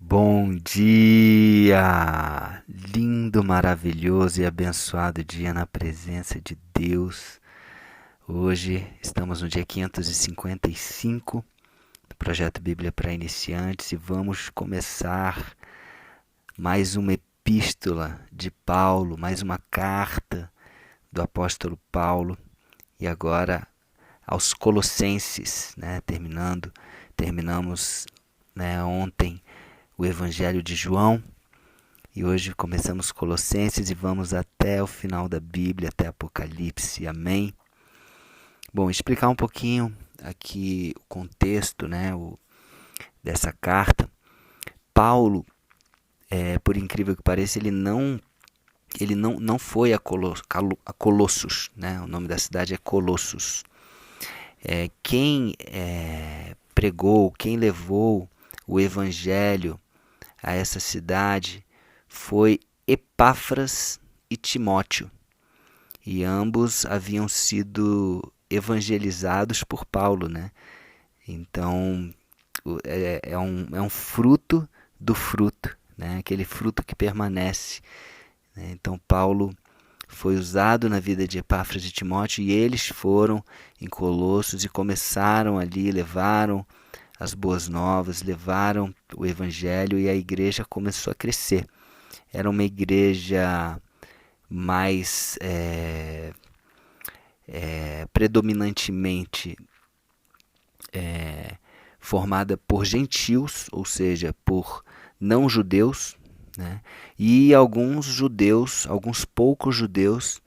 Bom dia! Lindo, maravilhoso e abençoado dia na presença de Deus. Hoje estamos no dia 555 do Projeto Bíblia para Iniciantes e vamos começar mais uma epístola de Paulo, mais uma carta do apóstolo Paulo e agora aos Colossenses, né? Terminamos, né, ontem o Evangelho de João e hoje começamos Colossenses e vamos até o final da Bíblia, até Apocalipse, amém? Bom, explicar um pouquinho aqui o contexto, né, dessa carta. Paulo, por incrível que pareça, ele não foi a Colossos, né? O nome da cidade é Colossos. Quem pregou, quem levou o Evangelho a essa cidade foi Epáfras e Timóteo, e ambos haviam sido evangelizados por Paulo, né? Então é um fruto do fruto, né? Aquele fruto que permanece, né? Então Paulo foi usado na vida de Epáfras e Timóteo e eles foram em Colossos e começaram ali, levaram as boas novas, levaram o evangelho e a igreja começou a crescer. Era uma igreja mais predominantemente formada por gentios, ou seja, por não judeus, né? E alguns poucos judeus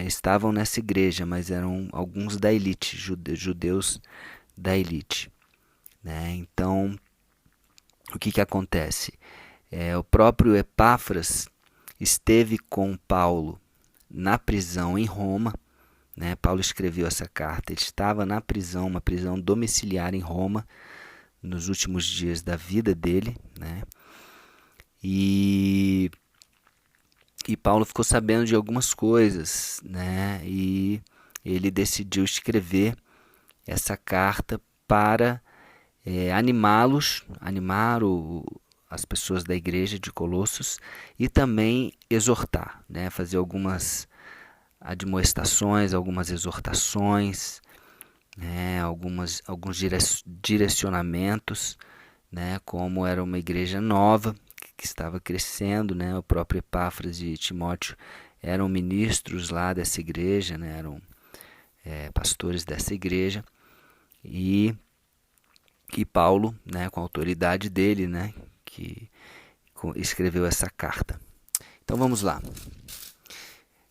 estavam nessa igreja, mas eram alguns da elite, judeus da elite, né? Então, o que acontece? O próprio Epáfras esteve com Paulo na prisão em Roma, né? Paulo escreveu essa carta, ele estava na prisão, uma prisão domiciliar em Roma, nos últimos dias da vida dele, né? E Paulo ficou sabendo de algumas coisas, né? E ele decidiu escrever essa carta para animar as pessoas da igreja de Colossos e também exortar, né? Fazer algumas admoestações, algumas exortações, né? Alguns direcionamentos, né? Como era uma igreja nova que estava crescendo, né? O próprio Epáfras e Timóteo eram ministros lá dessa igreja, né? Eram pastores dessa igreja e Paulo, né, com a autoridade dele, né, que escreveu essa carta. Então vamos lá.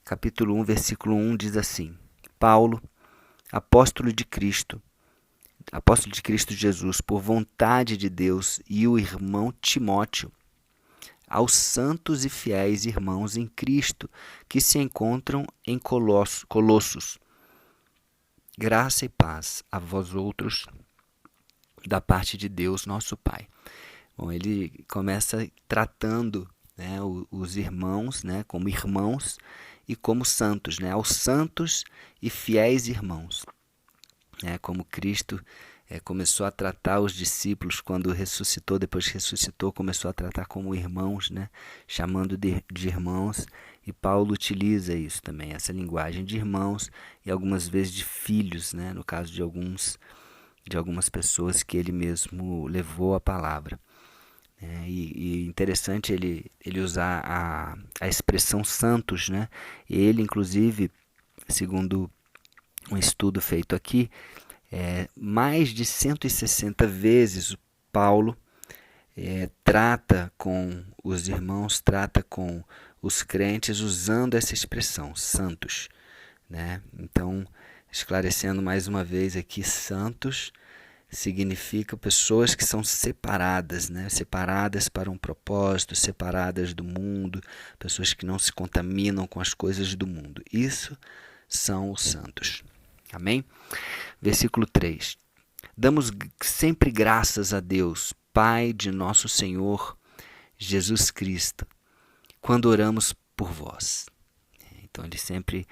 Capítulo 1, versículo 1 diz assim: Paulo, apóstolo de Cristo Jesus, por vontade de Deus, e o irmão Timóteo, aos santos e fiéis irmãos em Cristo que se encontram em Colossos. Graça e paz a vós outros, da parte de Deus, nosso Pai. Bom, ele começa tratando, né, os irmãos, né, como irmãos e como santos, né, aos santos e fiéis irmãos. Como Cristo começou a tratar os discípulos quando ressuscitou, depois que ressuscitou, começou a tratar como irmãos, né, chamando de irmãos, e Paulo utiliza isso também, essa linguagem de irmãos e algumas vezes de filhos, né, no caso de algumas pessoas que ele mesmo levou a palavra. E interessante ele usar a expressão santos, né? Ele, inclusive, segundo um estudo feito aqui, mais de 160 vezes Paulo trata com os irmãos, trata com os crentes usando essa expressão, santos, né? Então, esclarecendo mais uma vez aqui, santos significa pessoas que são separadas, né? Separadas para um propósito, separadas do mundo, pessoas que não se contaminam com as coisas do mundo. Isso são os santos. Amém? Versículo 3. Damos sempre graças a Deus, Pai de nosso Senhor Jesus Cristo, quando oramos por vós. Então ele sempre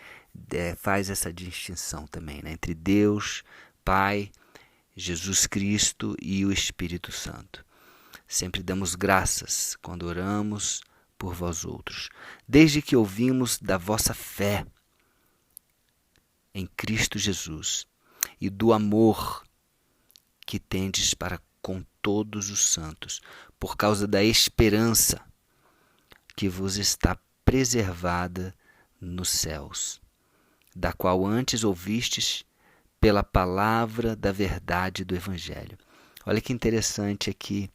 faz essa distinção também, né, entre Deus, Pai, Jesus Cristo e o Espírito Santo. Sempre damos graças quando oramos por vós outros, desde que ouvimos da vossa fé em Cristo Jesus e do amor que tendes para com todos os santos, por causa da esperança que vos está preservada nos céus, da qual antes ouvistes pela palavra da verdade do Evangelho. Olha que interessante aqui,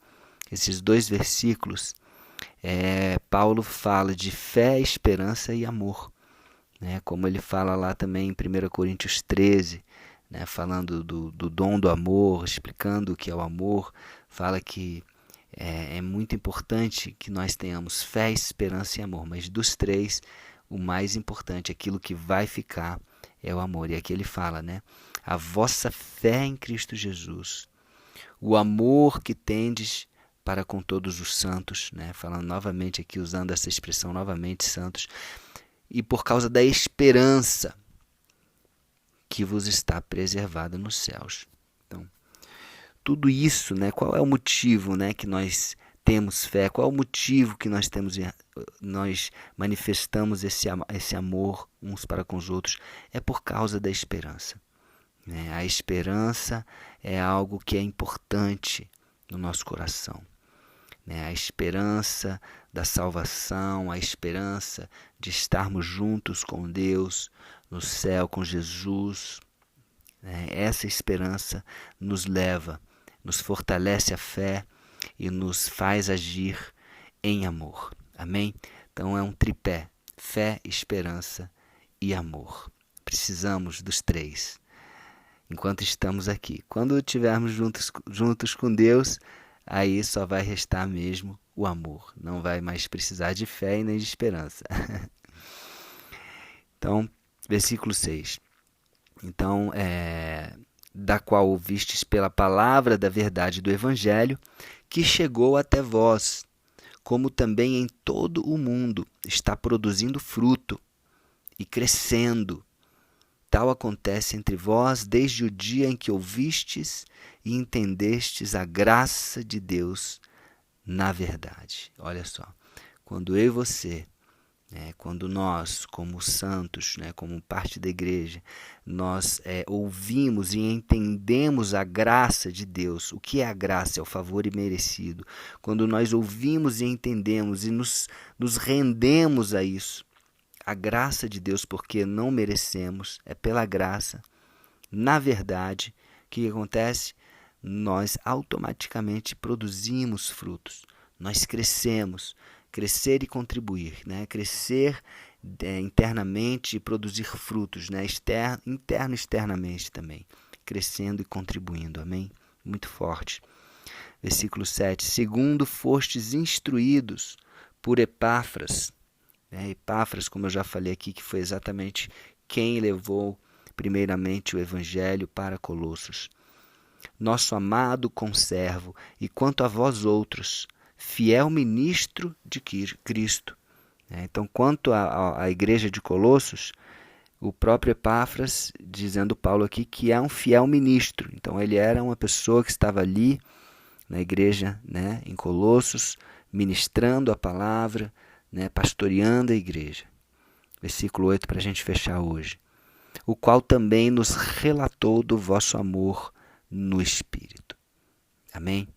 esses 2 versículos, Paulo fala de fé, esperança e amor, né? Como ele fala lá também em 1 Coríntios 13, né? Falando do dom do amor, explicando o que é o amor, fala que é muito importante que nós tenhamos fé, esperança e amor, mas dos 3, o mais importante, aquilo que vai ficar, é o amor. E aqui ele fala, né? A vossa fé em Cristo Jesus, o amor que tendes para com todos os santos, né? Falando novamente aqui, usando essa expressão novamente, santos, e por causa da esperança que vos está preservada nos céus. Então, tudo isso, né? Qual é o motivo, né, que nós temos fé? Qual é o motivo que nós manifestamos esse amor uns para com os outros? É por causa da esperança, né? A esperança é algo que é importante no nosso coração, né? A esperança da salvação, a esperança de estarmos juntos com Deus no céu, com Jesus, né? Essa esperança nos leva, nos fortalece a fé e nos faz agir em amor. Amém? Então é um tripé: fé, esperança e amor. Precisamos dos 3 enquanto estamos aqui. Quando estivermos juntos com Deus, aí só vai restar mesmo o amor. Não vai mais precisar de fé e nem de esperança. Então, versículo 6. Então, da qual ouvistes pela palavra da verdade do Evangelho, que chegou até vós, como também em todo o mundo está produzindo fruto e crescendo. Tal acontece entre vós desde o dia em que ouvistes e entendestes a graça de Deus na verdade. Olha só, quando eu e você, quando nós, como santos, como parte da igreja, nós ouvimos e entendemos a graça de Deus. O que é a graça? É o favor imerecido. Quando nós ouvimos e entendemos e nos rendemos a isso, a graça de Deus, porque não merecemos, é pela graça. Na verdade, o que acontece? Nós automaticamente produzimos frutos. Nós crescemos. Crescer e contribuir, né? Crescer internamente e produzir frutos, né? Interno e externamente também. Crescendo e contribuindo. Amém? Muito forte. Versículo 7. Segundo fostes instruídos por Epáfras, Epáfras, como eu já falei aqui, que foi exatamente quem levou primeiramente o Evangelho para Colossos. Nosso amado conservo, e quanto a vós outros, fiel ministro de Cristo. Então, quanto à igreja de Colossos, o próprio Epáfras, dizendo Paulo aqui, que é um fiel ministro. Então, ele era uma pessoa que estava ali na igreja, em Colossos, ministrando a palavra, pastoreando a igreja. Versículo 8 para a gente fechar hoje. O qual também nos relatou do vosso amor no Espírito. Amém?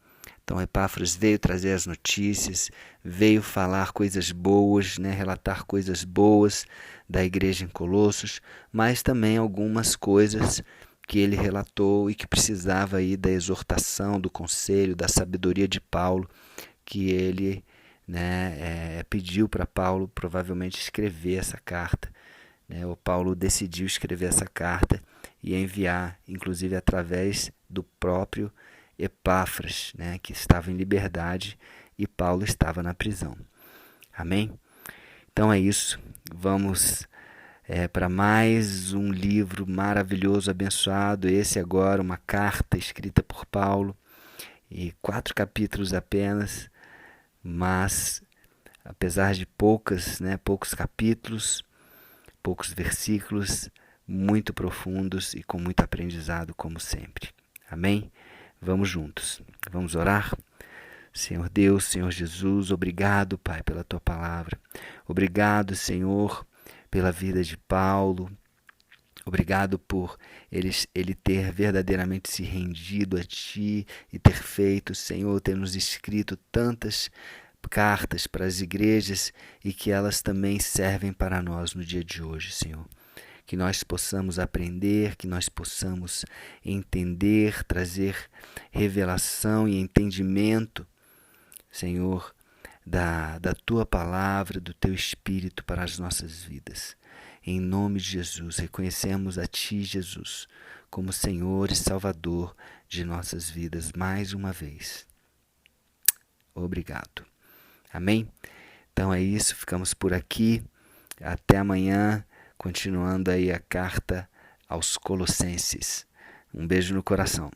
Então Epáfras veio trazer as notícias, veio falar coisas boas, relatar coisas boas da igreja em Colossos, mas também algumas coisas que ele relatou e que precisava aí da exortação, do conselho, da sabedoria de Paulo, que ele pediu para Paulo provavelmente escrever essa carta. O Paulo decidiu escrever essa carta e enviar, inclusive através do próprio Epáfras, que estava em liberdade e Paulo estava na prisão. Amém? Então é isso. Vamos para mais um livro maravilhoso, abençoado. Esse agora, uma carta escrita por Paulo, e 4 capítulos apenas, mas apesar de poucos capítulos, poucos versículos, muito profundos e com muito aprendizado, como sempre. Amém? Vamos juntos. Vamos orar? Senhor Deus, Senhor Jesus, obrigado, Pai, pela tua palavra. Obrigado, Senhor, pela vida de Paulo. Obrigado por ele ter verdadeiramente se rendido a Ti e ter feito, Senhor, ter nos escrito tantas cartas para as igrejas e que elas também servem para nós no dia de hoje, Senhor. Que nós possamos aprender, que nós possamos entender, trazer revelação e entendimento, Senhor, da Tua palavra, do Teu Espírito para as nossas vidas. Em nome de Jesus, reconhecemos a Ti, Jesus, como Senhor e Salvador de nossas vidas mais uma vez. Obrigado. Amém? Então é isso, ficamos por aqui. Até amanhã, continuando aí a carta aos Colossenses. Um beijo no coração.